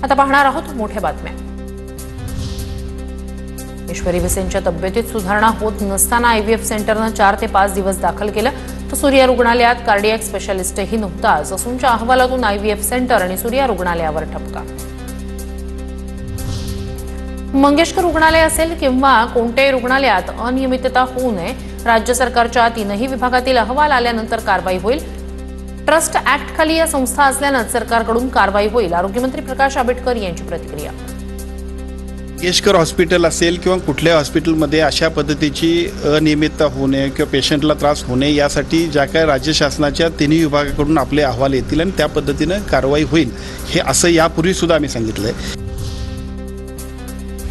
आता पाहणार आहोत मोठ्या बातम्या। ईश्वरी भिसेंच्या तब्येतीत सुधारणा होत नसताना आयव्हीएफ सेंटरने 4 ते 5 दिवस दाखल केलं, तर सूर्या रुग्णालयात कार्डियक स्पेशालिस्टही नव्हता। ससूनच्या अहवालातून आयव्हीएफ सेंटर आणि सूर्या रुग्णालयावर ठपका। मंगेशकर रुग्णालय असेल किंवा कोणत्याही रुग्णालयात अनियमितता होऊ नये, राज्य सरकारच्या 3ही विभागातील अहवाल आल्यानंतर कारवाई होईल। ट्रस्ट ऍक्ट खाली या संस्था असल्याने सरकारकडून कारवाई होईल। आरोग्यमंत्री प्रकाश आंबेडकर यांची प्रतिक्रिया। मंगेशकर हॉस्पिटल असेल किंवा कुठल्या हॉस्पिटलमध्ये अशा पद्धतीची अनियमितता होऊ नये किंवा पेशंटला त्रास होऊ नये यासाठी ज्या काय राज्य शासनाच्या 3ही विभागाकडून आपले अहवाल येतील आणि त्या पद्धतीने कारवाई होईल, हे असं यापूर्वी सुद्धा आम्ही सांगितलंय।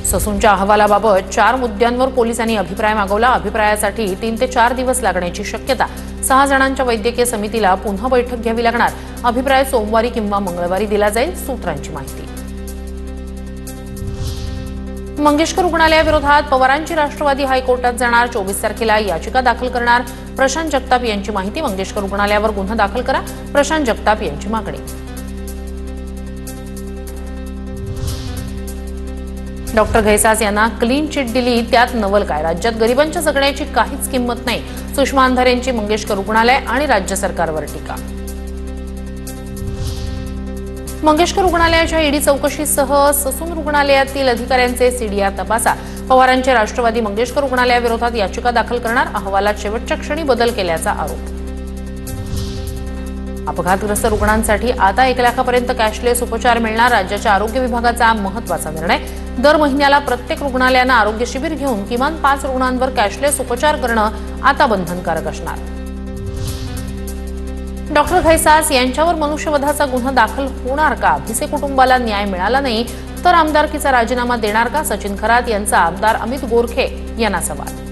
ससूनच्या अहवालाबाबत 4 मुद्द्यांवर पोलिसांनी अभिप्राय मागवला। अभिप्रायासाठी 3 ते 4 दिवस लागण्याची शक्यता। 6 जणांच्या वैद्यकीय समितीला पुन्हा बैठक घ्यावी लागणार। अभिप्राय सोमवारी किंवा मंगळवारी दिला जाईल, सूत्रांची माहिती। मंगेशकर रुग्णालयाविरोधात पवारांची राष्ट्रवादी हायकोर्टात जाणार। 24 तारखेला याचिका दाखल करणार। प्रशांत जगताप यांची माहिती। मंगेशकर रुग्णालयावर गुन्हा दाखल करा, प्रशांत जगताप यांची मागणी। डॉक्टर घैसास यांना क्लीन चिट दिली, त्यात नवल काय? राज्यात गरिबांच्या जगण्याची काहीच किंमत नाही, सुषमा अंधारे यांची मंगेशकर रुग्णालय आणि राज्य सरकारवर टीका। मंगेशकर रुग्णालयाच्या ईडी चौकशीसह ससून रुग्णालयातील अधिकाऱ्यांचे सीडीआर तपासा। पवारांचे राष्ट्रवादी मंगेशकर रुग्णालयाविरोधात याचिका दाखल करणार। अहवालात शेवटच्या क्षणी बदल केल्याचा आरोप। अपघातग्रस्त रुग्णांसाठी आता 1 लाखापर्यंत कॅशलेस उपचार मिळणार। राज्याच्या आरोग्य विभागाचा महत्त्वाचा निर्णय। दर महिन्याला प्रत्येक रुग्णालयाने आरोग्य शिबिर घेऊन किमान 5 रुग्णांवर कॅशलेस उपचार करणं आता बंधनकारक असणार। डॉक्टर घैसास यांच्यावर मनुष्यवधाचा गुन्हा दाखल होणार का? भिसे कुटुंबाला न्याय मिळाला नाही तर आमदारकीचा राजीनामा देणार का? सचिन खरात यांचा आमदार अमित गोरखे यांना सवाल।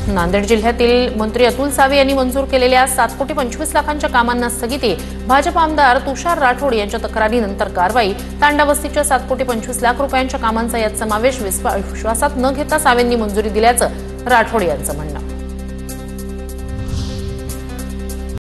नांदेड जिल्ह्यातील मंत्री अतुल सावे यांनी मंजूर केलेल्या 7,25,00,000च्या कामांना स्थगिती। भाजप आमदार तुषार राठोड यांच्या तक्रारीनंतर कारवाई। तांडावस्तीच्या 7,25,00,000 रुपयांच्या कामांचा यात समावेश विश्वासात न घेता सावेंनी मंजुरी दिल्याचं राठोड यांचं म्हणणं।